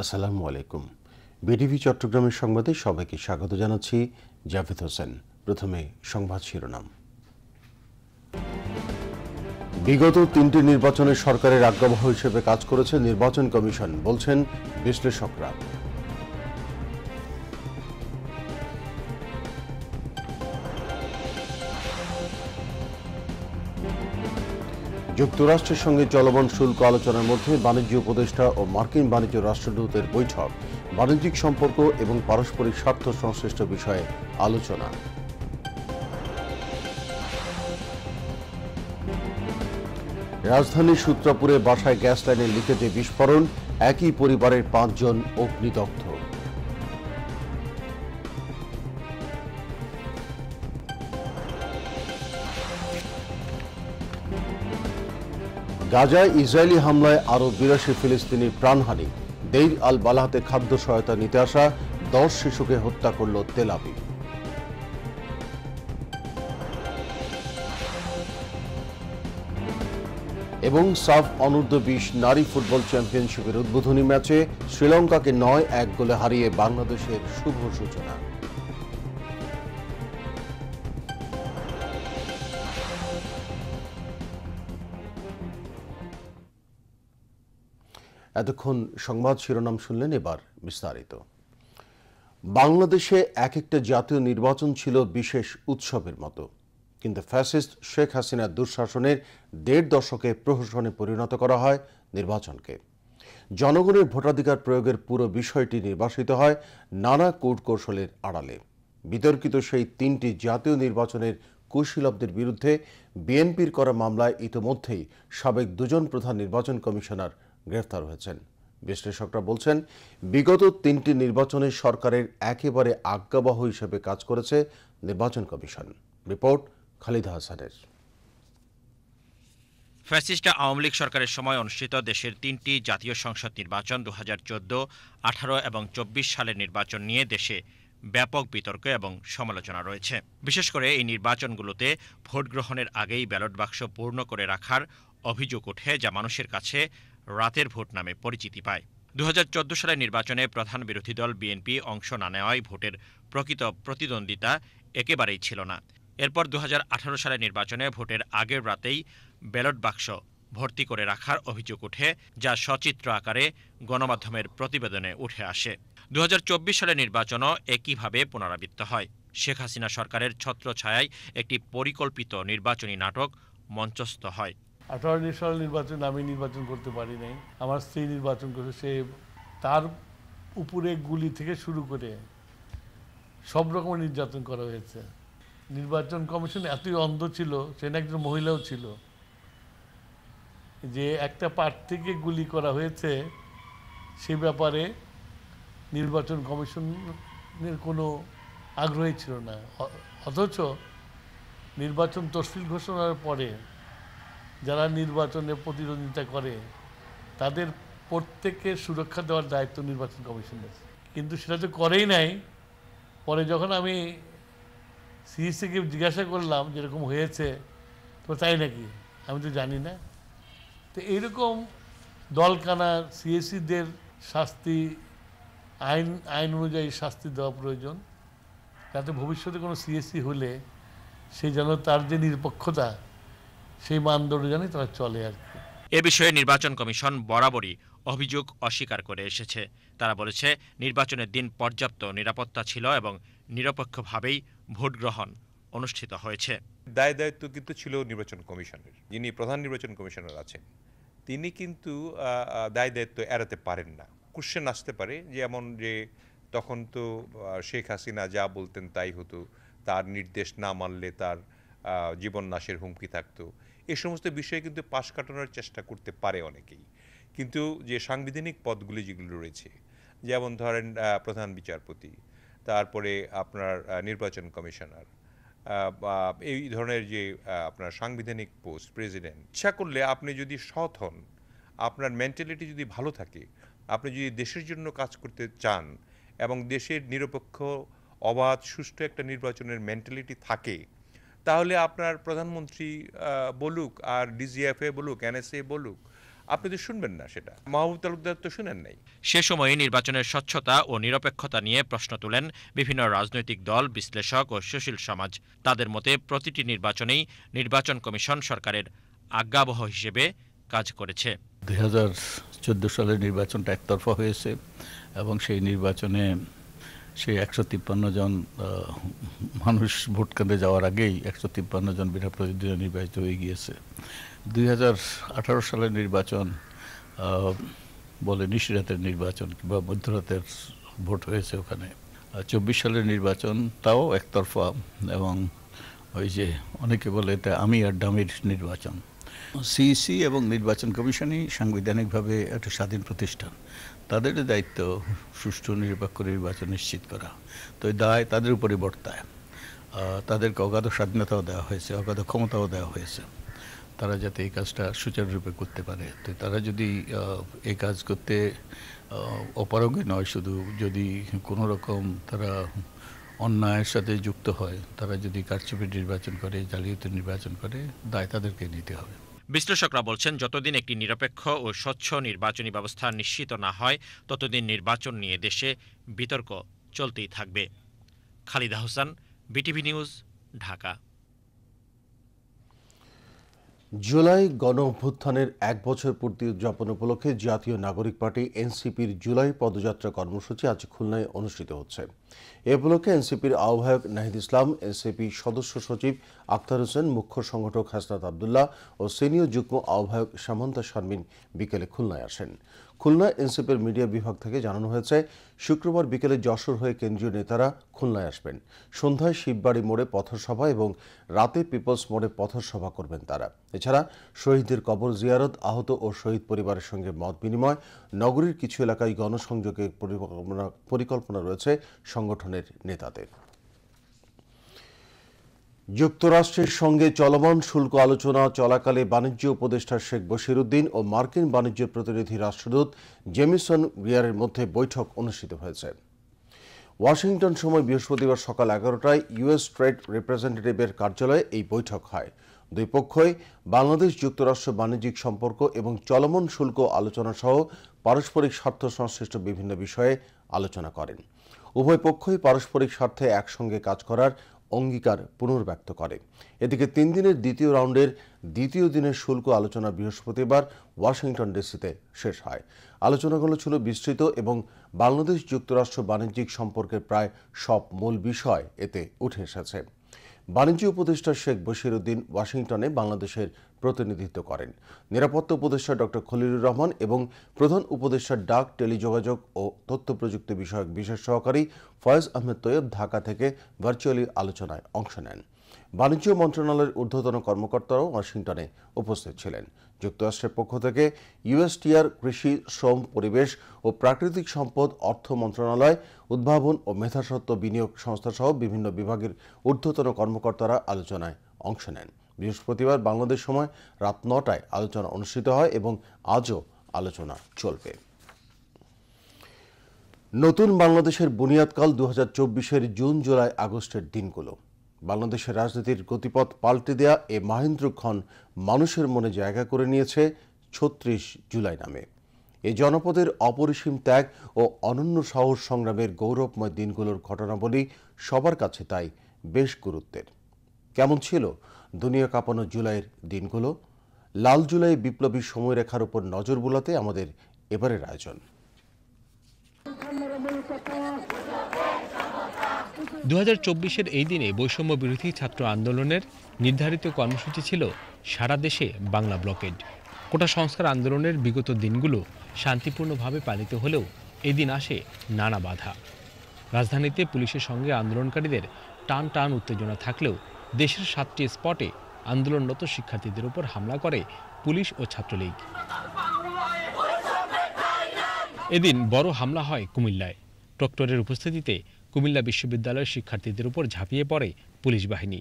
আসসালামু আলাইকুম। বিটিভি চট্টগ্রামের সংবাদে সবাইকে স্বাগত জানাচ্ছি। জাভেদ হোসেন। প্রথমে সংবাদ শিরোনাম। বিগত 3টি নির্বাচনে সরকারের আজ্ঞাবহ হিসেবে কাজ করেছে নির্বাচন কমিশন, বলছেন বিশ্লেষকরা। যুক্তরাষ্ট্রের সঙ্গে চলমান শুল্ক আলোচনার মধ্যে বাণিজ্য উপদেষ্টা ও মার্কিন বাণিজ্য রাষ্ট্রদূতের বৈঠক, বাণিজ্যিক সম্পর্ক এবং পারস্পরিক স্বার্থ সংশ্লিষ্ট বিষয়ে আলোচনা। রাজধানীর সূত্রাপুরে বাসায় গ্যাস লাইনের লিকেজে বিস্ফোরণ, একই পরিবারের 5 জন অগ্নিদগ্ধ। গাজায় ইসরায়েলি হামলায় আরও 82 ফিলিস্তিনির প্রাণহানি। দেইর আল বালাহাতে খাদ্য সহায়তা নিতে আসা 10 শিশুকে হত্যা করল তেল আবিব। এবং সাফ অনূর্ধ্ব-20 নারী ফুটবল চ্যাম্পিয়নশিপের উদ্বোধনী ম্যাচে শ্রীলঙ্কাকে 9-1 গোলে হারিয়ে বাংলাদেশের শুভ সূচনা। এতক্ষণ সংবাদ শিরোনাম শুনলেন, এবার বিস্তারিত। বাংলাদেশে এক একটা জাতীয় নির্বাচন ছিল বিশেষ উৎসবের মতো, কিন্তু ফ্যাসিস্ট শেখ হাসিনার দুঃশাসনের 1.5 দশকে প্রহসনে পরিণত করা হয় নির্বাচনকে। জনগণের ভোটাধিকার প্রয়োগের পুরো বিষয়টি নির্বাসিত হয় নানা কূটকৌশলের আড়ালে। বিতর্কিত সেই 3টি জাতীয় নির্বাচনের কুশীলবদের বিরুদ্ধে বিএনপির করা মামলায় ইতোমধ্যেই সাবেক 2 জন প্রধান নির্বাচন কমিশনার গ্রেফতার হয়েছেন। বিশ্লেষকরা বলছেন, বিগত 3টি নির্বাচনে সরকারের একেবারে আজ্ঞাবহ হিসেবে কাজ করেছে নির্বাচন কমিশন। রিপোর্ট খালিদা হাসানের। ফ্যাসিস্ট আওয়ামী লীগ সরকারের সময় অনুষ্ঠিত দেশের 3টি জাতীয় সংসদ নির্বাচন 2014, 18 এবং 24 সালের নির্বাচন নিয়ে দেশে ব্যাপক বিতর্ক এবং সমালোচনা রয়েছে। বিশেষ করে এই নির্বাচনগুলোতে ভোট গ্রহণের আগেই ব্যালট বাক্স পূর্ণ করে রাখার অভিযোগ ওঠে, যা মানুষের কাছে রাতের ভোট নামে পরিচিতি পায়। 2014 সালের নির্বাচনে প্রধান বিরোধী দল বিএনপি অংশ না নেওয়ায় ভোটের প্রকৃত প্রতিদ্বন্দ্বিতা একেবারেই ছিল না। এরপর 2018 সালের নির্বাচনে ভোটের আগের রাতেই ব্যালট বাক্স ভর্তি করে রাখার অভিযোগ ওঠে, যা সচিত্র আকারে গণমাধ্যমের প্রতিবেদনে উঠে আসে। 2024 সালের নির্বাচনও একইভাবে পুনরাবৃত্ত হয়। শেখ হাসিনা সরকারের ছত্রছায়ায় একটি পরিকল্পিত নির্বাচনী নাটক মঞ্চস্থ হয়। 18 সালের নির্বাচন আমি নির্বাচন করতে পারি নাই, আমার স্ত্রী নির্বাচন করেছে। সে তার উপরে গুলি থেকে শুরু করে সব রকমের নির্যাতন করা হয়েছে। নির্বাচন কমিশন এতই অন্ধ ছিল, সে একজন মহিলাও ছিল, যে একটা প্রার্থীকে গুলি করা হয়েছে সে ব্যাপারে নির্বাচন কমিশনের কোনো আগ্রহী ছিল না। অথচ নির্বাচন তফসিল ঘোষণার পরে যারা নির্বাচনে প্রতিদ্বন্দ্বিতা করে তাদের প্রত্যেককে সুরক্ষা দেওয়ার দায়িত্ব নির্বাচন কমিশনের, কিন্তু সেটা তো করেই নাই। পরে যখন আমি সিইসিকে জিজ্ঞাসা করলাম যেরকম হয়েছে, তো তাই নাকি, আমি তো জানি না। তো এইরকম দলকানা সিএসিদের শাস্তি আইন অনুযায়ী শাস্তি দেওয়া প্রয়োজন, যাতে ভবিষ্যতে কোনো সিএসি হলে সে যেন তার যে নিরপেক্ষতা সেই মানদণ্ড জানে তারা চলে আর কি। এ বিষয়ে নির্বাচন কমিশন বরাবরই অভিযোগ অস্বীকার করে এসেছে। তারা বলেছে, নির্বাচনের দিন পর্যাপ্ত নিরাপত্তা ছিল এবং নিরপেক্ষভাবেই ভোট গ্রহণ অনুষ্ঠিত হয়েছে। দায়িত্ব কিন্তু ছিল নির্বাচন কমিশনের। যিনি প্রধান নির্বাচন কমিশনার আছেন তিনি কিন্তু দায়িত্ব এড়াতে পারেন না। কোশ্চেন আসতে পারে যেমন যে তখন তো শেখ হাসিনা যা বলতেন তাই হতো, তার নির্দেশ না মানলে তার জীবন নাশের হুমকি থাকতো। এই সমস্ত বিষয়ে কিন্তু পাশ কাটানোর চেষ্টা করতে পারে অনেকেই, কিন্তু যে সাংবিধানিক পদগুলি যেগুলো রয়েছে, যেমন ধরেন প্রধান বিচারপতি, তারপরে আপনার নির্বাচন কমিশনার, এই ধরনের যে আপনার সাংবিধানিক পোস্ট, প্রেসিডেন্ট, ইচ্ছা করলে আপনি যদি সৎ হন, আপনার মেন্টালিটি যদি ভালো থাকে, আপনি যদি দেশের জন্য কাজ করতে চান এবং দেশের নিরপেক্ষ অবাধ সুষ্ঠু একটা নির্বাচনের মেন্টালিটি থাকে, তাহলে আপনার প্রধানমন্ত্রী বলুক আর ডিজিএফএ বলুক, এনএসএ বলুক, আপনি তো শুনবেন না সেটা। মাহবুব তালুকদার তো শুনেন নাই। সে সময়ে নির্বাচনের স্বচ্ছতা ও নিরপেক্ষতা নিয়ে প্রশ্ন তোলেন বিভিন্ন রাজনৈতিক দল, বিশ্লেষক ও সুশীল সমাজ। তাদের মতে প্রতিটি নির্বাচনেই নির্বাচন কমিশন সরকারের আজ্ঞাবহ হিসেবে কাজ করেছে। 2014 সালের নির্বাচনটা একতরফা হয়েছে এবং সেই নির্বাচনে সেই 153 জন মানুষ ভোট কেন্দ্রে যাওয়ার আগেই 153 জন বিনা প্রতিদ্বন্দ্বী নির্বাচিত হয়ে গিয়েছে। 2018 সালের নির্বাচন বলে নিশিরাতের নির্বাচন কিংবা মধ্যরাতের ভোট হয়েছে ওখানে। 24 সালের নির্বাচন তাও একতরফা এবং ওই যে অনেকে বলে এটা আমি আর ডামির নির্বাচন। সিইসি এবং নির্বাচন কমিশনই সাংবিধানিকভাবে একটা স্বাধীন প্রতিষ্ঠান, তাদের দায়িত্ব সুষ্ঠু নিরপেক্ষ নির্বাচন নিশ্চিত করা। তো এই দায় তাদের উপরে বর্তায়। তাদেরকে অগাধ স্বাধীনতাও দেওয়া হয়েছে, অগাধ ক্ষমতাও দেওয়া হয়েছে, তারা যাতে এই কাজটা সুচারুরূপে করতে পারে। তো তারা যদি এই কাজ করতে অপারগই নয়, শুধু যদি কোনো রকম তারা অন্যায়ের সাথে যুক্ত হয়, তারা যদি কারচুপি নির্বাচন করে, জালিয়াতি নির্বাচন করে, দায় তাদেরকে নিতে হবে। বিশ্লেষকরা বলছেন, যতদিন একটি নিরপেক্ষ ও স্বচ্ছ নির্বাচনী ব্যবস্থা নিশ্চিত না হয়, ততদিন নির্বাচন নিয়ে দেশে বিতর্ক চলতেই থাকবে। Khalida Hossain, BTV news, Dhaka. July গণ অভ্যুত্থানের 1 বছর পূর্তি উদযাপন উপলক্ষে জাতীয় নাগরিক পার্টি এনসিপির জুলাই পদযাত্রা কর্মসূচি আজ খুলনায় অনুষ্ঠিত হচ্ছে। এ উপলক্ষে এনসিপির আহ্বায়ক নাহিদ ইসলাম, এনসিপি সদস্য সচিব আখতার হোসেন, মুখ্য সংগঠক হাসনাত আবদুল্লাহ ও সিনিয়র যুগ্ম আহ্বায়ক সামন্তা শারমিন বিকেলে খুলনায় আসেন। খুলনা এনসিপির মিডিয়া বিভাগ থেকে জানানো হয়েছে, শুক্রবার বিকেলে যশোর হয়ে কেন্দ্রীয় নেতারা খুলনায় আসবেন। সন্ধ্যায় শিববাড়ি মোড়ে পথসভা এবং রাতে পিপলস মোড়ে পথসভা করবেন তারা। এছাড়া শহীদদের কবর জিয়ারত, আহত ও শহীদ পরিবারের সঙ্গে মত বিনিময়, নগরীর কিছু এলাকায় গণসংযোগের পরিকল্পনা রয়েছে সংগঠনের নেতাদের। যুক্তরাষ্ট্রের সঙ্গে চলমান শুল্ক আলোচনা চলাকালে বাণিজ্য উপদেষ্টা শেখ বশিরউদ্দিন ও মার্কিন বাণিজ্য প্রতিনিধি রাষ্ট্রদূত জেমিসন গ্রিয়ারের মধ্যে বৈঠক অনুষ্ঠিত হয়েছে। ওয়াশিংটন সময় বৃহস্পতিবার সকাল 11টায় ইউএস ট্রেড রিপ্রেজেন্টেটিভের কার্যালয়ে এই বৈঠক হয়। দুই পক্ষই বাংলাদেশ যুক্তরাষ্ট্র বাণিজ্যিক সম্পর্ক এবং চলমান শুল্ক আলোচনা সহ পারস্পরিক স্বার্থ সংশ্লিষ্ট বিভিন্ন বিষয়ে আলোচনা করেন। উভয় পক্ষই পারস্পরিক স্বার্থে একসঙ্গে কাজ করার অঙ্গীকার পুনর্ব্যক্ত করে। এদিকে 3 দিনের দ্বিতীয় রাউন্ডের দ্বিতীয় দিনের শুল্ক আলোচনা বৃহস্পতিবার ওয়াশিংটন ডিসিতে শেষ হয়। আলোচনাগুলো ছিল বিস্তৃত এবং বাংলাদেশ যুক্তরাষ্ট্র বাণিজ্যিক সম্পর্কের প্রায় সব মূল বিষয় এতে উঠে এসেছে। বাণিজ্য উপদেষ্টা শেখ বশিরউদ্দিন ওয়াশিংটনে বাংলাদেশের প্রতিনিধিত্ব করেন। নিরাপত্তা উপদেষ্টা ডক্টর খলিলুর রহমান এবং প্রধান উপদেষ্টা ডাক, টেলিযোগাযোগ ও তথ্য প্রযুক্তি বিষয়ক বিশেষ সহকারী ফয়েজ আহমেদ তৈয়ব ঢাকা থেকে ভার্চুয়ালি আলোচনায় অংশ নেন। বাণিজ্য মন্ত্রণালয়ের ঊর্ধ্বতন কর্মকর্তারাও ওয়াশিংটনে উপস্থিত ছিলেন। যুক্তরাষ্ট্রের পক্ষ থেকে ইউএসটিআর, কৃষি, শ্রম, পরিবেশ ও প্রাকৃতিক সম্পদ, অর্থ মন্ত্রণালয়, উদ্ভাবন ও মেধাস্বত্ব বিনিয়োগ সংস্থা সহ বিভিন্ন বিভাগের ঊর্ধ্বতন কর্মকর্তারা আলোচনায় অংশ নেন। বৃহস্পতিবার বাংলাদেশ সময় রাত 9টায় আলোচনা অনুষ্ঠিত হয় এবং আজও আলোচনা চলবে। নতুন বাংলাদেশের বুনিয়াদকাল 2024-এর জুন, জুলাই, আগস্টের দিনগুলো। বাংলাদেশের রাজনীতির গতিপথ পাল্টে দেয়া এ মাহেন্দ্রক্ষণ মানুষের মনে জায়গা করে নিয়েছে 36 জুলাই নামে। এ জনপদের অপরিসীম ত্যাগ ও অনন্য সাহস সংগ্রামের গৌরবময় দিনগুলোর ঘটনাবলী সবার কাছে তাই বেশ গুরুত্বের। কেমন ছিল দুনিয়া কাঁপানো জুলাইয়ের দিনগুলো? লাল জুলাই বিপ্লবী সময়রেখার উপর নজর বুলাতে আমাদের এবারের আয়োজন। 2024-এর এই দিনে বৈষম্য বিরোধী ছাত্র আন্দোলনের নির্ধারিত কর্মসূচি ছিল সারা দেশে বাংলা ব্লকেড। কোটা সংস্কার আন্দোলনের বিগত দিনগুলো শান্তিপূর্ণভাবে পালিত হলেও এদিন আসে নানা বাধা। রাজধানীতে পুলিশের সঙ্গে আন্দোলনকারীদের টান টান উত্তেজনা থাকলেও দেশের 7টি স্পটে আন্দোলনরত শিক্ষার্থীদের উপর হামলা করে পুলিশ ও ছাত্রলীগ। এদিন বড় হামলা হয় কুমিল্লায়। প্রক্টরের উপস্থিতিতে কুমিল্লা বিশ্ববিদ্যালয়ের শিক্ষার্থীদের উপর ঝাঁপিয়ে পড়ে পুলিশ বাহিনী।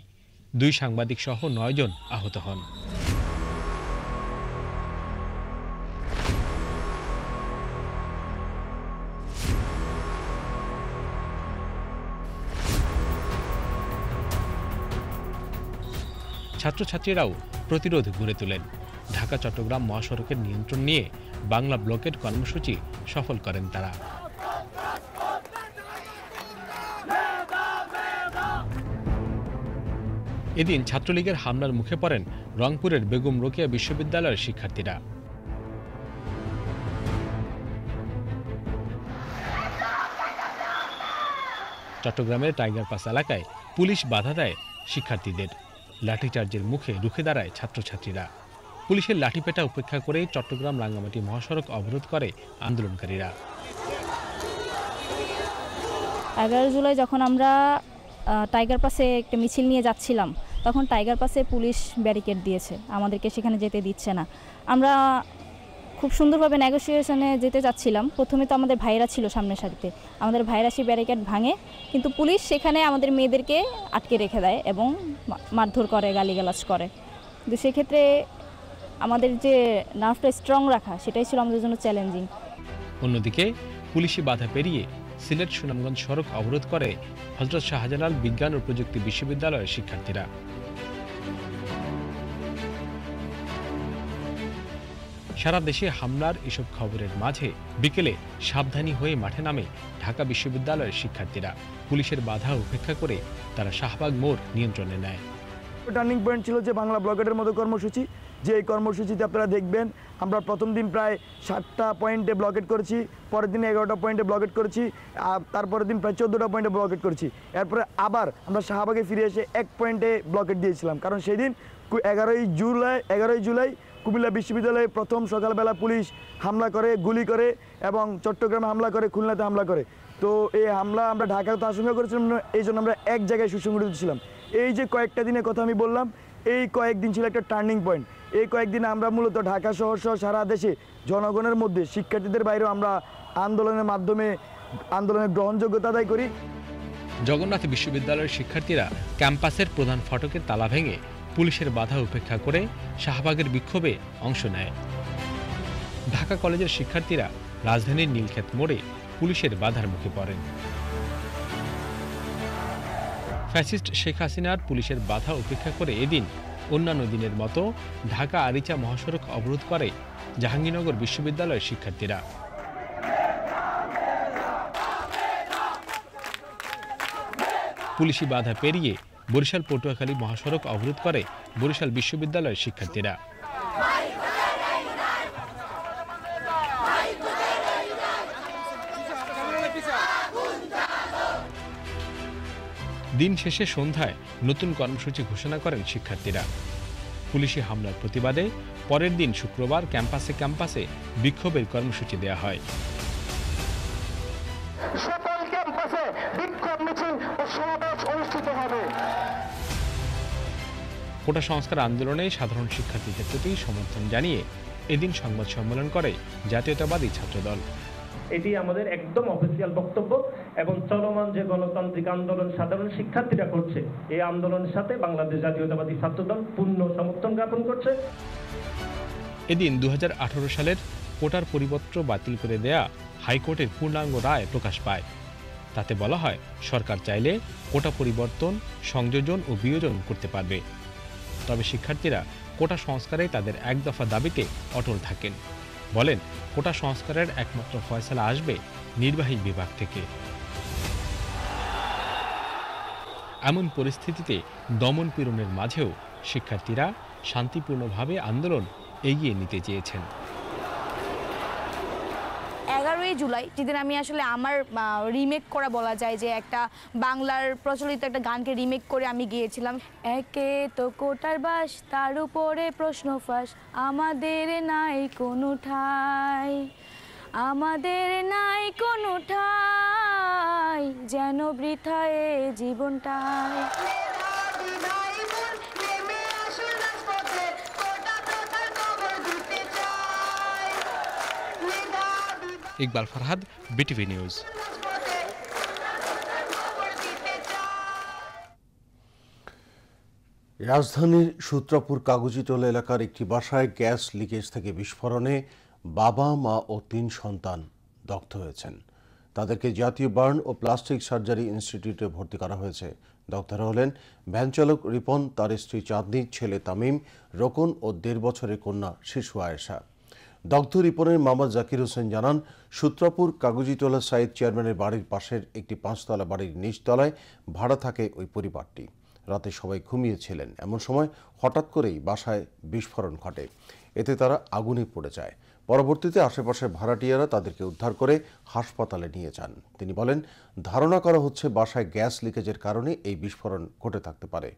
2 সাংবাদিক সহ 9 জন আহত হন। ছাত্রছাত্রীরাও প্রতিরোধ গড়ে তোলেন। ঢাকা চট্টগ্রাম মহাসড়কের নিয়ন্ত্রণ নিয়ে বাংলা ব্লকেড কর্মসূচি সফল করেন তারা। এদিন ছাত্রলীগের হামলার মুখে পড়েন রংপুরের বেগম রোকেয়া বিশ্ববিদ্যালয়ের শিক্ষার্থীরা। চট্টগ্রামের টাইগার পাস এলাকায় পুলিশ বাধা দেয় শিক্ষার্থীদের। লাঠিচার্জের মুখে রুখে দাঁড়ায় ছাত্রছাত্রীরা। পুলিশের লাঠিপেটা উপেক্ষা করে চট্টগ্রাম রাঙ্গামাটি মহাসড়ক অবরোধ করে আন্দোলনকারীরা। 11 জুলাই যখন আমরা টাইগার পাসে একটা মিছিল নিয়ে যাচ্ছিলাম, তখন টাইগার পাসে পুলিশ ব্যারিকেড দিয়েছে, আমাদেরকে সেখানে যেতে দিচ্ছে না। আমরা খুব সুন্দরভাবে নেগোসিয়েশনে যেতে যাচ্ছিলাম। প্রথমে তো আমাদের ভাইরা ছিল সামনের সারিতে, আমাদের ভাইরা সেই ব্যারিকেড ভাঙে, কিন্তু পুলিশ সেখানে আমাদের মেয়েদেরকে আটকে রেখে দেয় এবং মারধর করে, গালিগালাজ করে। কিন্তু সেক্ষেত্রে আমাদের যে নার্ভটা স্ট্রং রাখা, সেটাই ছিল আমাদের জন্য চ্যালেঞ্জিং। অন্যদিকে পুলিশি বাধা পেরিয়ে সিলেট সুনামগঞ্জ সড়ক অবরোধ করে হযরত শাহজালাল বিজ্ঞান ও প্রযুক্তি বিশ্ববিদ্যালয়ের শিক্ষার্থীরা। সারা দেশে হামলার এসব খবরের মাঝে বিকেলে সাবধানী হয়ে মাঠে নামে ঢাকা বিশ্ববিদ্যালয়ের শিক্ষার্থীরা। পুলিশের বাধা উপেক্ষা করে তারা শাহবাগ মোড় নিয়ন্ত্রণে নেয়। টার্নিং পয়েন্ট ছিল যে বাংলা ব্লকেটের মতো কর্মসূচি, যে এই কর্মসূচিতে আপনারা দেখবেন আমরা প্রথম দিন প্রায় 7টা পয়েন্টে ব্লকেট করেছি, পরের দিন 11টা পয়েন্টে ব্লকেট করেছি, তারপরের দিন প্রায় 14টা পয়েন্টে ব্লকেট করেছি। এরপরে আবার আমরা শাহবাগে ফিরে এসে 1 পয়েন্টে ব্লকেট দিয়েছিলাম, কারণ সেই দিন 11ই জুলাই কুমিল্লা বিশ্ববিদ্যালয়ে প্রথম সকালবেলা পুলিশ হামলা করে, গুলি করে এবং চট্টগ্রামে হামলা করে, খুলনাতে হামলা করে। তো এই হামলা আমরা ঢাকাতে আশঙ্কা করেছিলাম, এই জন্য আমরা এক জায়গায় সুসংগঠিত ছিলাম। এই যে কয়েকটা দিনের কথা আমি বললাম, এই কয়েকদিন ছিল একটা টার্নিং পয়েন্ট। এই কয়েকদিনে আমরা মূলত ঢাকা শহর সহ সারা দেশে জনগণের মধ্যে, শিক্ষার্থীদের বাইরেও আমরা আন্দোলনের মাধ্যমে আন্দোলনের গ্রহণযোগ্যতা আদায় করি। জগন্নাথ বিশ্ববিদ্যালয়ের শিক্ষার্থীরা ক্যাম্পাসের প্রধান ফটকের তালা ভেঙে পুলিশের বাধা উপেক্ষা করে শাহবাগের বিক্ষোভে অংশ নেয়। ঢাকা কলেজের শিক্ষার্থীরা রাজধানীর নীলক্ষেত মোড়ে পুলিশের বাধার মুখে পড়েন। ফ্যাসিস্ট শেখ হাসিনার পুলিশের বাধা উপেক্ষা করে এদিন অন্যান্য দিনের মতো ঢাকা আরিচা মহাসড়ক অবরোধ করে জাহাঙ্গীরনগর বিশ্ববিদ্যালয়ের শিক্ষার্থীরা। পুলিশি বাধা পেরিয়ে বরিশাল পটুয়াখালী মহাসড়ক অবরোধ করে বরিশাল বিশ্ববিদ্যালয়ের শিক্ষার্থীরা। দিন শেষে সন্ধ্যায় নতুন কর্মসূচি ঘোষণা করেন শিক্ষার্থীরা। পুলিশি হামলার প্রতিবাদে পরের দিন শুক্রবার ক্যাম্পাসে ক্যাম্পাসে বিক্ষোভের কর্মসূচি দেওয়া হয়। সকল ক্যাম্পাসে বিক্ষোভ মিছিল ও সমাবেশ অনুষ্ঠিত হবে। কোটা সংস্কার আন্দোলনে সাধারণ শিক্ষার্থীদের প্রতি সমর্থন জানিয়ে এদিন সংবাদ সম্মেলন করে জাতীয়তাবাদী ছাত্রদল। এটি আমাদের একদম অফিসিয়াল বক্তব্য এবং চলমান যে গণতান্ত্রিক আন্দোলন সাধারণ শিক্ষার্থীরা করছে, এই আন্দোলনের সাথে বাংলাদেশ জাতীয়তাবাদী ছাত্রদল পূর্ণ সমর্থন জ্ঞাপন করছে। এদিন 2018 সালের কোটার পরিপত্র বাতিল করে দেয়া হাইকোর্টের পূর্ণাঙ্গ রায় প্রকাশ পায়। তাতে বলা হয় সরকার চাইলে কোটা পরিবর্তন, সংযোজন ও বিয়োজন করতে পারবে। তবে শিক্ষার্থীরা কোটা সংস্কারে তাদের এক দফা দাবিতে অটল থাকেন। বলেন কোটা সংস্কারের একমাত্র ফয়সালা আসবে নির্বাহী বিভাগ থেকে। এমন পরিস্থিতিতে দমন পীড়নের মাঝেও শিক্ষার্থীরা শান্তিপূর্ণভাবে আন্দোলন এগিয়ে নিতে চেয়েছেন। 11ই জুলাই যেদিন আমি আসলে আমার রিমেক করা বলা যায় যে একটা বাংলার প্রচলিত একটা গানকে রিমেক করে আমি গিয়েছিলাম। একে তো কোটার বাস, তার উপরে প্রশ্ন ফাঁস, আমাদের নাই কোনো ঠাই, আমাদের নাই কোনো ঠাই, যেন বৃথায় জীবনটাই। Iqbal Farhad, BTV news. রাজধানীর সূত্রাপুর কাগজিটোলা এলাকার একটি বাসায় গ্যাস লিকেজ থেকে বিস্ফোরণে বাবা, মা ও 3 সন্তান দগ্ধ হয়েছেন। তাদেরকে জাতীয় বার্ন ও প্লাস্টিক সার্জারি ইনস্টিটিউটে ভর্তি করা হয়েছে। দগ্ধরা হলেন ভ্যান চালক রিপন, তার স্ত্রী চাঁদনি, ছেলে তামিম, রোকন ও 1.5 বছরের কন্যা শিশু আয়েশা। দগ্ধ রিপনের মামা জাকির হোসেন জানান, সূত্রাপুর কাগজিটোলা সাইদ চেয়ারম্যানের বাড়ির পাশের একটি 5তলা বাড়ির নিচতলায় ভাড়া থাকে ওই পরিবারটি। রাতে সবাই ঘুমিয়েছিলেন, এমন সময় হঠাৎ করেই বাসায় বিস্ফোরণ ঘটে। এতে তারা আগুনে পড়ে যায়। পরবর্তীতে আশেপাশের ভাড়াটিয়ারা তাদেরকে উদ্ধার করে হাসপাতালে নিয়ে যান। তিনি বলেন, ধারণা করা হচ্ছে বাসায় গ্যাস লিকেজের কারণে এই বিস্ফোরণ ঘটে থাকতে পারে।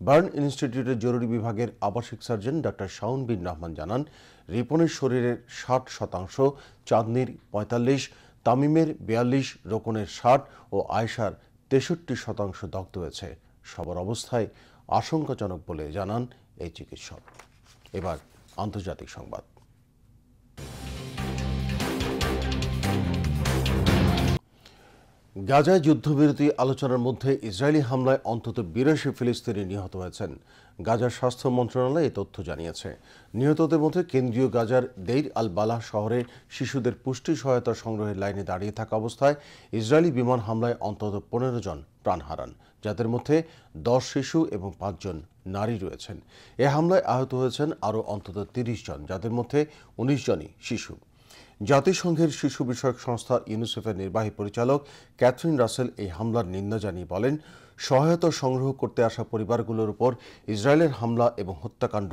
বার্ন ইনস্টিটিউটের জরুরি বিভাগের আবাসিক সার্জন ডাক্তার শাওন বিন রহমান জানান, রিপনের শরীরের 60%, চাঁদনির 45%, তামিমের 42%, রোকনের 60% ও আয়েশার 63% দগ্ধ হয়েছে। সবার অবস্থায় আশঙ্কাজনক বলে জানান এই চিকিৎসক। এবার আন্তর্জাতিক সংবাদ। গাজায় যুদ্ধবিরতি আলোচনার মধ্যে ইসরায়েলি হামলায় অন্তত 82 ফিলিস্তিনি নিহত হয়েছেন। গাজার স্বাস্থ্য মন্ত্রণালয় এই তথ্য জানিয়েছে। নিহতদের মধ্যে কেন্দ্রীয় গাজার দেইর আল বালাহ শহরে শিশুদের পুষ্টি সহায়তা সংগ্রহের লাইনে দাঁড়িয়ে থাকা অবস্থায় ইসরায়েলি বিমান হামলায় অন্তত 15 জন প্রাণ হারান, যাদের মধ্যে 10 শিশু এবং 5 জন নারী রয়েছেন। এ হামলায় আহত হয়েছেন আরও অন্তত 30 জন, যাদের মধ্যে 19 জনই শিশু। জাতিসংঘের শিশু বিষয়ক সংস্থা ইউনিসেফের নির্বাহী পরিচালক ক্যাথরিন রাসেল এই হামলার নিন্দা জানিয়ে বলেন, সহায়তা সংগ্রহ করতে আসা পরিবারগুলোর উপর ইসরায়েলের হামলা এবং হত্যাকাণ্ড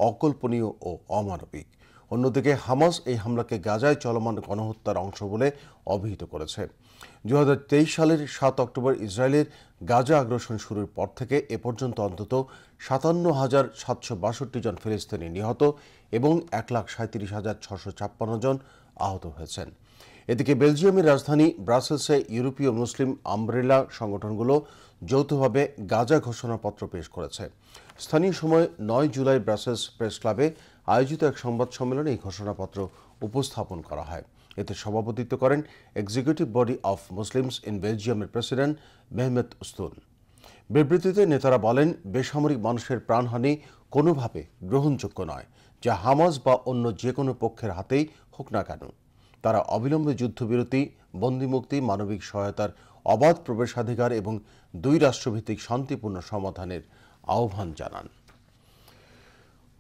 অকল্পনীয় ও অমানবিক। অন্যদিকে হামাস এই হামলাকে গাজায় চলমান গণহত্যার অংশ বলে অভিহিত করেছে। 2023 সালের 7 অক্টোবর ইসরায়েলের গাজা আগ্রাসন শুরুর পর থেকে এ পর্যন্ত অন্তত 57,762 জন ফিলিস্তিনি নিহত এবং 1,37,656 জন আহত হয়েছেন। এদিকে বেলজিয়ামের রাজধানী ব্রাসেলসে ইউরোপীয় মুসলিম আমব্রেলা সংগঠনগুলো যৌথভাবে গাজা ঘোষণাপত্র পেশ করেছে। স্থানীয় সময় 9 জুলাই ব্রাসেলস প্রেস ক্লাবে আয়োজিত এক সংবাদ সম্মেলনে এই ঘোষণাপত্র উপস্থাপন করা হয়। এতে সভাপতিত্ব করেন executive body of Muslims in বেলজিয়ামের প্রেসিডেন্ট মেহমেত উস্তুন। বিবৃতিতে নেতারা বলেন, বেসামরিক মানুষের প্রাণহানি কোনোভাবে গ্রহণযোগ্য নয়, যা হামাস বা অন্য যে কোনো পক্ষের হাতেই হোক না কেন। তারা অবিলম্বে যুদ্ধবিরতি, বন্দিমুক্তি, মানবিক সহায়তার অবাধ প্রবেশাধিকার এবং 2 রাষ্ট্রভিত্তিক শান্তিপূর্ণ সমাধানের আহ্বান জানান।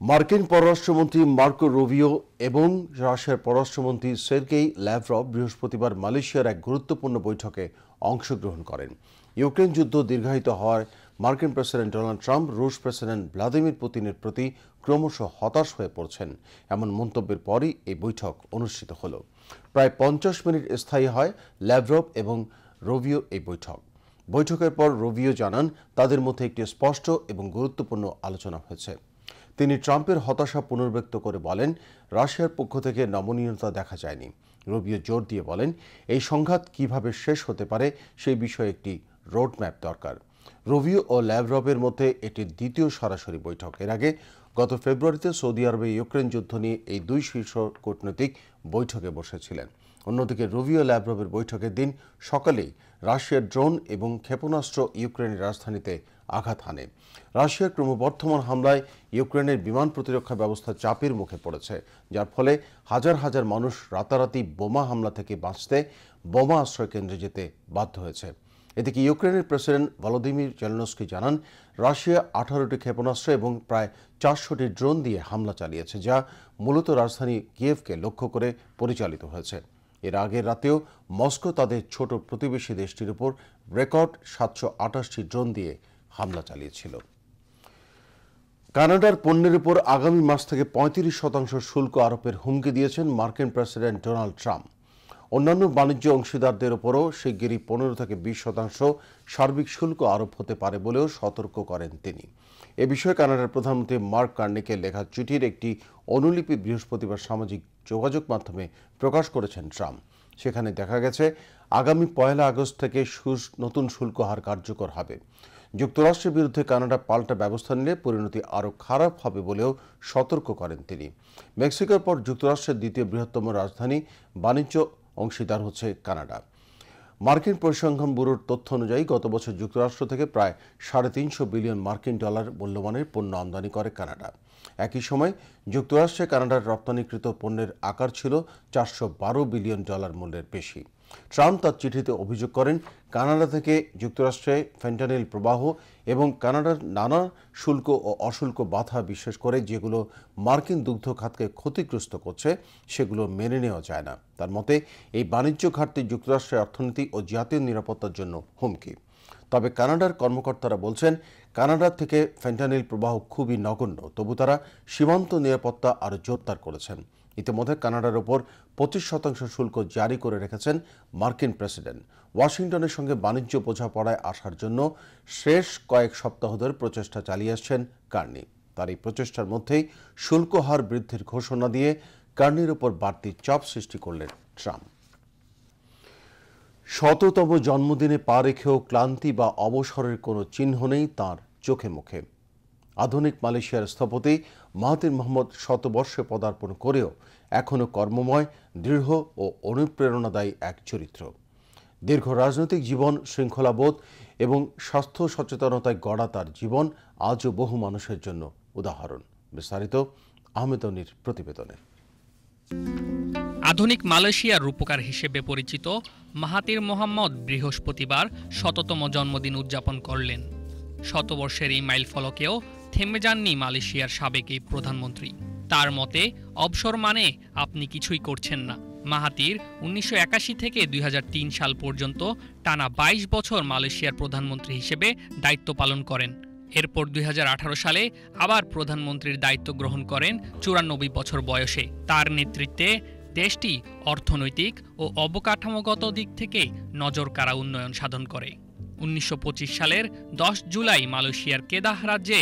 মার্কিন পররাষ্ট্রমন্ত্রী মার্কো রুবিও এবং রাশিয়ার পররাষ্ট্রমন্ত্রী সের্গেই ল্যাভরভ বৃহস্পতিবার মালয়েশিয়ার এক গুরুত্বপূর্ণ বৈঠকে অংশগ্রহণ করেন। ইউক্রেন যুদ্ধ দীর্ঘায়িত হওয়ায় মার্কিন প্রেসিডেন্ট ডোনাল্ড ট্রাম্প রুশ প্রেসিডেন্ট ভ্লাদিমির পুতিনের প্রতি ক্রমশ হতাশ হয়ে পড়ছেন, এমন মন্তব্যের পরই এই বৈঠক অনুষ্ঠিত হল। প্রায় 50 মিনিট স্থায়ী হয় ল্যাভরভ এবং রুবিও এই বৈঠক। বৈঠকের পর রুবিও জানান, তাদের মধ্যে একটি স্পষ্ট এবং গুরুত্বপূর্ণ আলোচনা হয়েছে। তিনি ট্রাম্পের হতাশা পুনর্ব্যক্ত করে বলেন, রাশিয়ার পক্ষ থেকে নমনীয়তা দেখা যায়নি। রুবিও জোর দিয়ে বলেন, এই সংঘাত কিভাবে শেষ হতে পারে সেই বিষয়ে একটি রোডম্যাপ দরকার। রুবিও ও ল্যাভরভের মধ্যে এটি দ্বিতীয় সরাসরি বৈঠক। এর আগে গত ফেব্রুয়ারিতে সৌদি আরবে ইউক্রেন যুদ্ধ নিয়ে এই 2 শীর্ষ কূটনৈতিক বৈঠকে বসেছিলেন। অন্যদিকে রুবিও ল্যাভরভের বৈঠকের দিন সকালেই রাশিয়ার ড্রোন এবং ক্ষেপণাস্ত্র ইউক্রেনের রাজধানীতে আঘাত হানে। রাশিয়ার ক্রমবর্ধমান হামলায় ইউক্রেনের বিমান প্রতিরক্ষা ব্যবস্থা চাপের মুখে পড়েছে, যার ফলে হাজার হাজার মানুষ রাতারাতি বোমা হামলা থেকে বাঁচতে বোমা আশ্রয় কেন্দ্রে যেতে বাধ্য হয়েছে। এদিকে ইউক্রেনের প্রেসিডেন্ট ভলোদিমির জেলেনস্কি জানান, রাশিয়া 18টি ক্ষেপণাস্ত্র এবং প্রায় 400টি ড্রোন দিয়ে হামলা চালিয়েছে, যা মূলত রাজধানী কিয়েভকে লক্ষ্য করে পরিচালিত হয়েছে। এর আগের রাতেও মস্কো তাদের ছোট প্রতিবেশী দেশটির উপর রেকর্ড 728টি ড্রোন দিয়ে হামলা চালিয়েছিল। কানাডার পণ্যের উপর আগামী মাস থেকে 35% শুল্ক আরোপের হুমকি দিয়েছেন মার্কিন প্রেসিডেন্ট ডোনাল্ড ট্রাম্প। অন্যান্য বাণিজ্য অংশীদারদের উপরও শিগগিরই 15 থেকে 20% সার্বিক শুল্ক আরোপ হতে পারে বলেও সতর্ক করেন তিনি। এ বিষয়ে কানাডার প্রধানমন্ত্রী মার্ক কার্নিকে লেখা চিঠির একটি অনুলিপি বৃহস্পতিবার সামাজিক যোগাযোগ মাধ্যমে প্রকাশ করেছেন ট্রাম্প। সেখানে দেখা গেছে, আগামী 1 আগস্ট থেকে নতুন শুল্ক হার কার্যকর হবে। যুক্তরাষ্ট্রের বিরুদ্ধে কানাডা পাল্টা ব্যবস্থা নিলে পরিণতি আরও খারাপ হবে বলেও সতর্ক করেন তিনি। মেক্সিকোর পর যুক্তরাষ্ট্রের দ্বিতীয় বৃহত্তম রাজধানী বাণিজ্য অংশীদার হচ্ছে কানাডা। মার্কিন পরিসংখ্যান ব্যুরোর তথ্য অনুযায়ী গত বছর যুক্তরাষ্ট্র থেকে প্রায় $350 বিলিয়ন মার্কিন ডলার মূল্যমানের পণ্য আমদানি করে কানাডা। একই সময় যুক্তরাষ্ট্রে কানাডার রপ্তানিকৃত পণ্যের আকার ছিল $412 বিলিয়ন মূল্যের বেশি। ট্রাম্প তার চিঠিতে অভিযোগ করেন কানাডা থেকে যুক্তরাষ্ট্রে ফেন্টানিল প্রবাহ এবং কানাডার নানা শুল্ক ও অশুল্ক বাধা, বিশেষ করে যেগুলো মার্কিন দুগ্ধ খাতকে ক্ষতিগ্রস্ত করছে, সেগুলো মেনে নেওয়া যায় না। তার মতে এই বাণিজ্য ঘাটতি যুক্তরাষ্ট্রের অর্থনীতি ও জাতীয় নিরাপত্তার জন্য হুমকি। তবে কানাডার কর্মকর্তারা বলছেন কানাডা থেকে ফেন্টানিল প্রবাহ খুবই নগণ্য, তবু তারা সীমান্ত নিরাপত্তা আরও জোরদার করেছেন। ইতিমধ্যে কানাডার ওপর 25% শুল্ক জারি করে রেখেছেন মার্কিন প্রেসিডেন্ট। ওয়াশিংটনের সঙ্গে বাণিজ্য বোঝাপড়ায় আসার জন্য শেষ কয়েক সপ্তাহ ধরে প্রচেষ্টা চালিয়ে আসছেন কার্নি। তার এই প্রচেষ্টার মধ্যেই শুল্ক হার বৃদ্ধির ঘোষণা দিয়ে কার্নির ওপর বাড়তি চাপ সৃষ্টি করলেন ট্রাম্প। শততম জন্মদিনে পা রেখেও ক্লান্তি বা অবসরের কোনো চিহ্ন নেই তাঁর চোখে মুখে। আধুনিক মালয়েশিয়ার স্থপতি মাহাথির মোহাম্মদ শতবর্ষে পদার্পণ করেও এখনও কর্মময়, দৃঢ় ও অনুপ্রেরণাদায়ী এক চরিত্র। দীর্ঘ রাজনৈতিক জীবন, শৃঙ্খলাবোধ এবং স্বাস্থ্য সচেতনতায় গড়া তার জীবন আজও বহু মানুষের জন্য উদাহরণ। বিস্তারিত আহমেদ অনির প্রতিবেদনে। আধুনিক মালয়েশিয়ার রূপকার হিসেবে পরিচিত মাহাথির মোহাম্মদ বৃহস্পতিবার ১০০তম জন্মদিন উদযাপন করলেন। শতবর্ষের এই মাইলফলকেও থেমে যাননি মালয়েশিয়ার সাবেক এই প্রধানমন্ত্রী। তার মতে অবসর মানে আপনি কিছুই করছেন না। মাহাথির ১৯৮১ থেকে ২০০৩ সাল পর্যন্ত টানা ২২ বছর মালয়েশিয়ার প্রধানমন্ত্রী হিসেবে দায়িত্ব পালন করেন। এরপর ২০১৮ সালে আবার প্রধানমন্ত্রীর দায়িত্ব গ্রহণ করেন ৯৪ বছর বয়সে। তার নেতৃত্বে দেশটি অর্থনৈতিক ও অবকাঠামোগত দিক থেকে নজরকাড়া উন্নয়ন সাধন করে। ১৯২৫ সালের ১০ জুলাই মালয়েশিয়ার কেদাহ রাজ্যে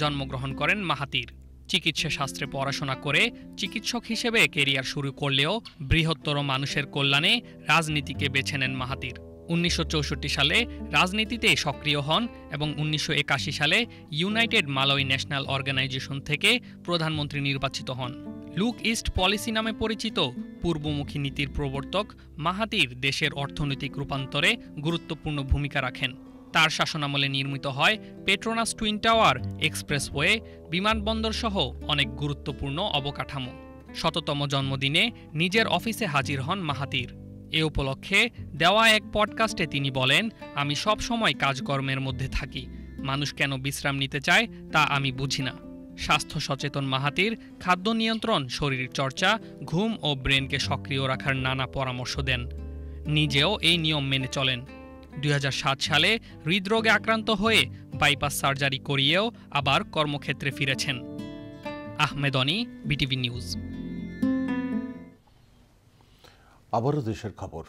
জন্মগ্রহণ করেন মাহাথির। চিকিৎসা শাস্ত্রে পড়াশোনা করে চিকিৎসক হিসেবে কেরিয়ার শুরু করলেও বৃহত্তর মানুষের কল্যাণে রাজনীতিকে বেছে নেন মাহাথির। ১৯৬৪ সালে রাজনীতিতে সক্রিয় হন এবং ১৯৮১ সালে ইউনাইটেড মালয় ন্যাশনাল অর্গানাইজেশন থেকে প্রধানমন্ত্রী নির্বাচিত হন। লুক ইস্ট পলিসি নামে পরিচিত পূর্বমুখী নীতির প্রবর্তক মাহাথির দেশের অর্থনৈতিক রূপান্তরে গুরুত্বপূর্ণ ভূমিকা রাখেন। তার শাসনামলে নির্মিত হয় পেট্রোনাস টুইন টাওয়ার, এক্সপ্রেসওয়ে, বিমানবন্দর সহ অনেক গুরুত্বপূর্ণ অবকাঠামো। ১০০তম জন্মদিনে নিজের অফিসে হাজির হন মাহাথির। এ উপলক্ষে দেওয়া এক পডকাস্টে তিনি বলেন, আমি সব সময় কাজকর্মের মধ্যে থাকি। মানুষ কেন বিশ্রাম নিতে চায় তা আমি বুঝি না। স্বাস্থ্য সচেতন মাহাথির খাদ্য নিয়ন্ত্রণ, শরীর চর্চা, ঘুম ও ব্রেনকে সক্রিয় রাখার নানা পরামর্শ দেন। নিজেও এই নিয়ম মেনে চলেন। ২০০৭ সালে হৃদরোগে আক্রান্ত হয়ে বাইপাস সার্জারি করিয়েও আবার কর্মক্ষেত্রে ফিরেছেন। আহমেদ অনি, বিটিভি নিউজ। আবারও দেশের খবর।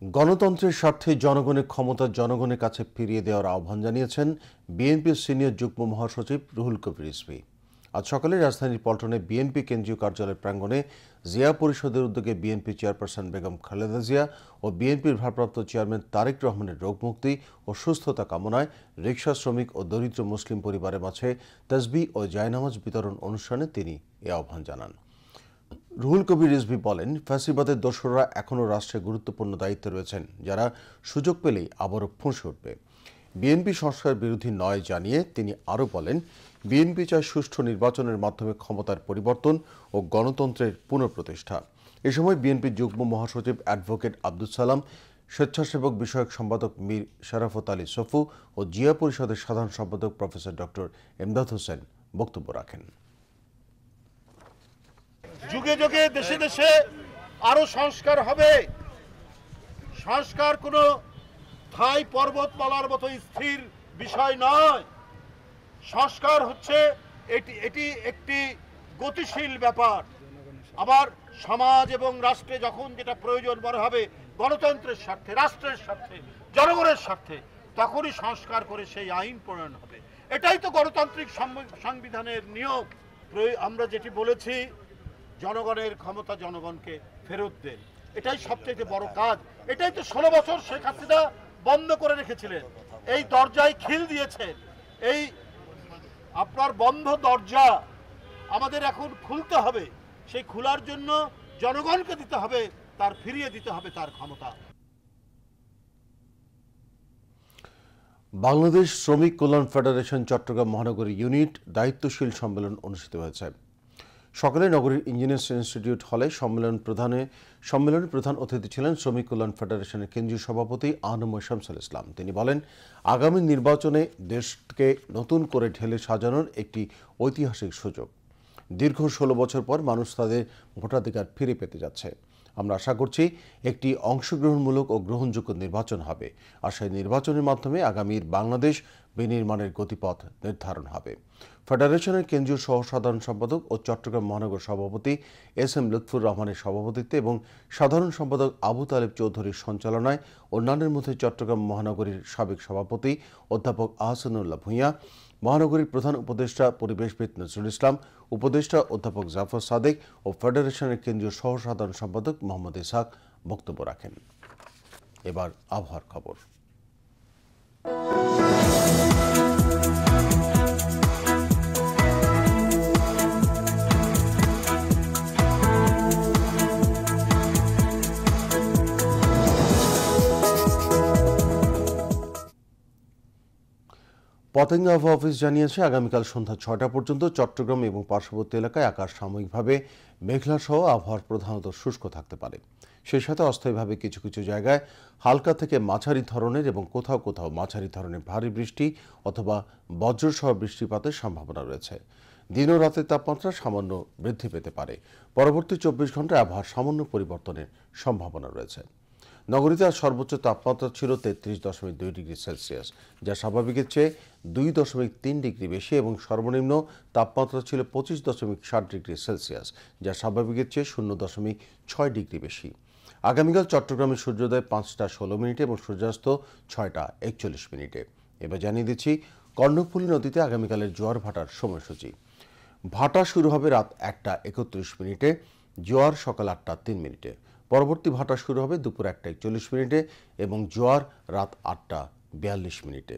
গণতন্ত্রের স্বার্থে জনগণের ক্ষমতা জনগণের কাছে ফিরিয়ে দেওয়ার আহ্বান জানিয়েছেন বিএনপির সিনিয়র যুগ্ম মহাসচিব রুহুল কবির রিজভী। আজ সকালে রাজধানীর পল্টনে বিএনপি কেন্দ্রীয় কার্যালয়ের প্রাঙ্গণে জিয়া পরিষদের উদ্যোগে বিএনপি চেয়ারপারসন বেগম খালেদা জিয়া ও বিএনপির ভারপ্রাপ্ত চেয়ারম্যান তারেক রহমানের রোগমুক্তি ও সুস্থতা কামনায় রিকশা শ্রমিক ও দরিদ্র মুসলিম পরিবারের মাঝে তাসবিহ ও জায়নামাজ বিতরণ অনুষ্ঠানে তিনি এ আহ্বান জানান। রুহুল কবির রিজভী বলেন, ফ্যাসিবাদের দোসররা এখনও রাষ্ট্রে গুরুত্বপূর্ণ দায়িত্বে রয়েছেন, যারা সুযোগ পেলেই আবারও ফুঁসে উঠবে। বিএনপি সংস্কার বিরোধী নয় জানিয়ে তিনি আরও বলেন, বিএনপি চায় সুষ্ঠু নির্বাচনের মাধ্যমে ক্ষমতার পরিবর্তন ও গণতন্ত্রের পুনঃপ্রতিষ্ঠা। এ সময় বিএনপির যুগ্ম মহাসচিব অ্যাডভোকেট আব্দুল সালাম, স্বেচ্ছাসেবক বিষয়ক সম্পাদক মীর শরাফত আলী সফু ও জিয়া পরিষদের সাধারণ সম্পাদক প্রফেসর ডক্টর এমদাদ হোসেন বক্তব্য রাখেন। যুগে যুগে দেশে দেশে আরো সংস্কার হবে। সংস্কার কোনো ঠাই পর্বতমালার মতো স্থির বিষয় নয়। সংস্কার হচ্ছে এটি একটি গতিশীল ব্যাপার। আবার সমাজ এবং রাষ্ট্রে যখন যেটা প্রয়োজন মনে হবে গণতন্ত্রের স্বার্থে, রাষ্ট্রের স্বার্থে, জনগণের স্বার্থে, তখনই সংস্কার করে সেই আইন প্রণয়ন হবে। এটাই তো গণতান্ত্রিক সংবিধানের নিয়ম। আমরা যেটি বলেছি, জনগণের ক্ষমতা জনগণকে ফেরত দেন, এটাই সবচেয়ে বড় কাজ। এটাই তো 16 বছর শেখ হাসিনা বন্ধ করে রেখেছিলেন। এই দরজায় খিল দিয়েছেন। এই আপনার বন্ধ দরজা আমাদের এখন খুলতে হবে। সেই খোলার জন্য জনগণকে দিতে হবে, তার ফিরিয়ে দিতে হবে তার ক্ষমতা। বাংলাদেশ শ্রমিক কল্যাণ ফেডারেশন চট্টগ্রাম মহানগরী ইউনিট দায়িত্বশীল সম্মেলন অনুষ্ঠিত হয়েছে। সকালে নগরীর ইঞ্জিনিয়ার্স ইনস্টিটিউট হলে সম্মেলনে প্রধান অতিথি ছিলেন শ্রমিক কল্যাণ ফেডারেশনের কেন্দ্রীয় সভাপতি আনময় শামসুল ইসলাম। তিনি বলেন, আগামী নির্বাচনে দেশকে নতুন করে ঢেলে সাজানোর একটি ঐতিহাসিক সুযোগ। দীর্ঘ 16 বছর পর মানুষ তাদের ভোটাধিকার ফিরে পেতে যাচ্ছে। আমরা আশা করছি একটি অংশগ্রহণমূলক ও গ্রহণযোগ্য নির্বাচন হবে, আর সেই নির্বাচনের মাধ্যমে আগামীর বাংলাদেশ বিনির্মাণের গতিপথ নির্ধারণ হবে। ফেডারেশনের কেন্দ্রীয় সহ সাধারণ সম্পাদক ও চট্টগ্রাম মহানগর সভাপতি এস.এম. লুৎফুর রহমানের সভাপতিত্বে এবং সাধারণ সম্পাদক আবু তালেব চৌধুরীর সঞ্চালনায় অন্যান্যের মধ্যে চট্টগ্রাম মহানগরীর সাবেক সভাপতি অধ্যাপক আহসানুল্লাহ ভূঁইয়া, মহানগরীর প্রধান উপদেষ্টা পরিবেশবিদ নজরুল ইসলাম, উপদেষ্টা অধ্যাপক জাফর সাদেক ও ফেডারেশনের কেন্দ্রীয় সহ সাধারণ সম্পাদক মোহাম্মদ ইসহাক বক্তব্য রাখেন। এবার আবহাওয়ার খবর। পতেঙ্গা আবহাওয়া অফিস জানিয়েছে, আগামীকাল সন্ধ্যা 6টা পর্যন্ত চট্টগ্রাম এবং পার্শ্ববর্তী এলাকায় আকাশ সাময়িকভাবে মেঘলা সহ আবহাওয়ার প্রধানত শুষ্ক থাকতে পারে। সেই সাথে অস্থায়ীভাবে কিছু কিছু জায়গায় হালকা থেকে মাঝারি ধরনের এবং কোথাও কোথাও মাঝারি ধরনের ভারী বৃষ্টি অথবা বজ্রসহ বৃষ্টিপাতের সম্ভাবনা রয়েছে। দিন ও রাতের তাপমাত্রা সামান্য বৃদ্ধি পেতে পারে। পরবর্তী 24 ঘন্টায় আবহাওয়ার সামান্য পরিবর্তনের সম্ভাবনা রয়েছে। নগরীতে আজ সর্বোচ্চ তাপমাত্রা ছিল 33.2 ডিগ্রি সেলসিয়াস, যা স্বাভাবিকের চেয়ে 2.3 ডিগ্রি বেশি, এবং সর্বনিম্ন তাপমাত্রা ছিল 25.7 ডিগ্রি সেলসিয়াস, যা স্বাভাবিকের চেয়ে 0.6 ডিগ্রি বেশি। আগামীকাল চট্টগ্রামে সূর্যোদয় 5টা 16 মিনিটে এবং সূর্যাস্ত 6টা 41 মিনিটে। এবার জানিয়ে দিচ্ছি কর্ণফুলী নদীতে আগামীকালের জোয়ার ভাটার সময়সূচি। ভাটা শুরু হবে রাত 1টা 31 মিনিটে, জোয়ার সকাল 8টা 3 মিনিটে। পরবর্তী ভাটা শুরু হবে দুপুর 1টা 41 মিনিটে এবং জোয়ার রাত 8টা 42 মিনিটে।